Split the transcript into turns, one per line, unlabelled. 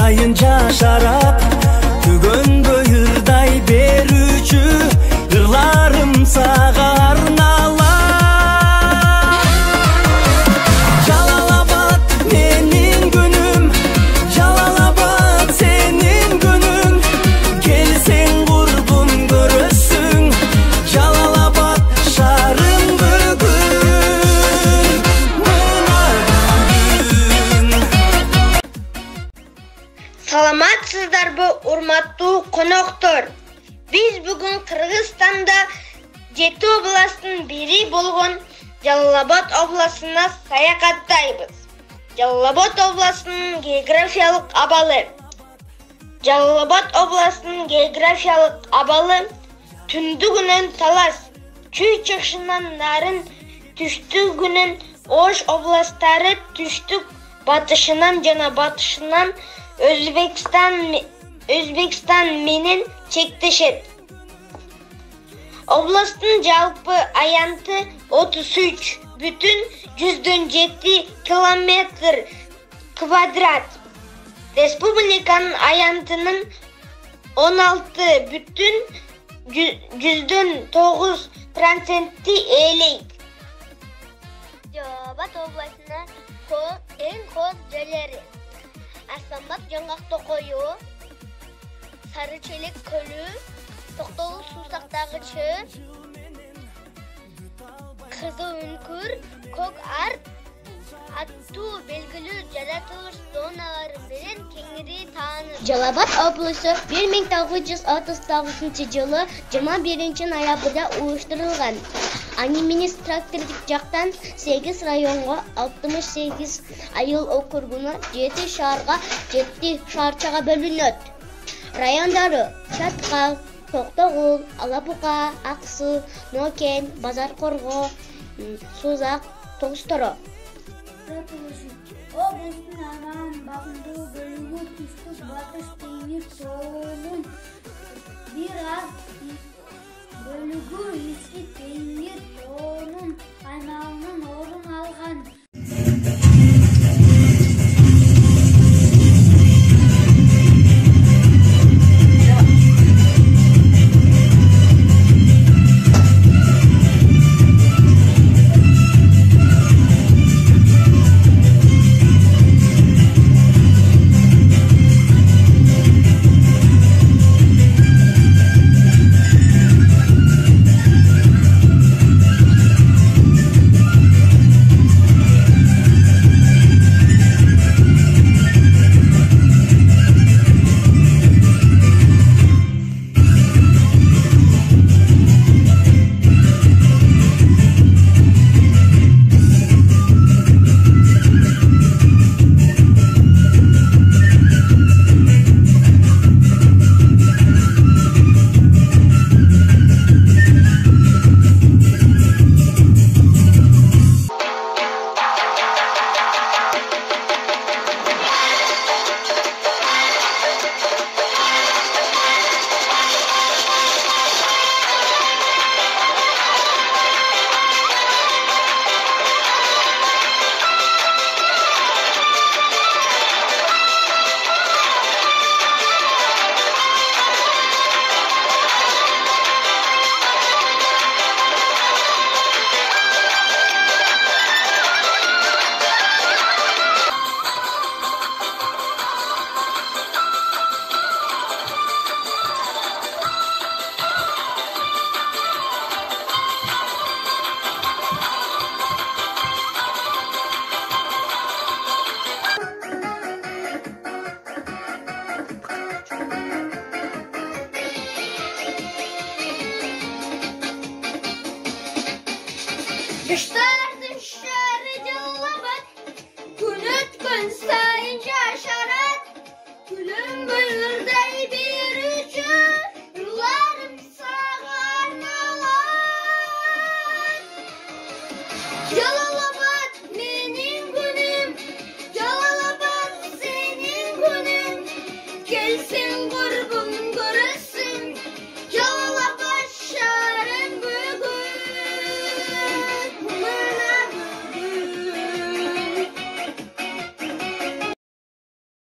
сайын жашарат, түгөнгө ырдай берүүчү ырларым сага арналат. Жалалабад менин күнүм, Жалалабад сенин күнүң, келсең курбум көрөсүң, Жалалабад шаарым бүгүн мына бүгүн.
Саламатсыздарбы, урматтуу коноктор? Биз бүгүн Кыргызстанда 7 областын бири болгон Жалалабад областына саякаттайбыз. Жалалабад областынын географиялык абалы. Жалалабад областынын географиялык абалы түндүгүнөн Талас, Чүй чыгышынан Нарын, түштүгүнөн Ош областтары, түштүк батышынан жана батышынан Өзбекстан менен чектешет. Областтын жалпы аянты 33,7 километр квадрат. Республиканын аянтынын 16,9% ээлейт. Жалалабад областына эң кооз жерлери: Асланбат жаңгактокою, Сарычелек көлү, Токтогул суусактагычы, Кызыл үңкүр, Көк арт аттуу белгилүү жаратылыш зоналары менен кеңири таанылат. Жалалабад облусу 1939-жылы 21 ноябрда уюштурулган. Административдик жактан 8 районго, 68 айыл округуна, 7 шаарга, 7 шаарчага бөлүнөт. Райондору: Чаткал, Токтогул, Алабуга, Аксы, Нокен, Базар Корго, Сузак, Тоғызторо.
Областын аймагын багындыруу бөлүгү түштүк батыш теңир тоонун бир аз бөлүгү ички теңир тоонун аймагынын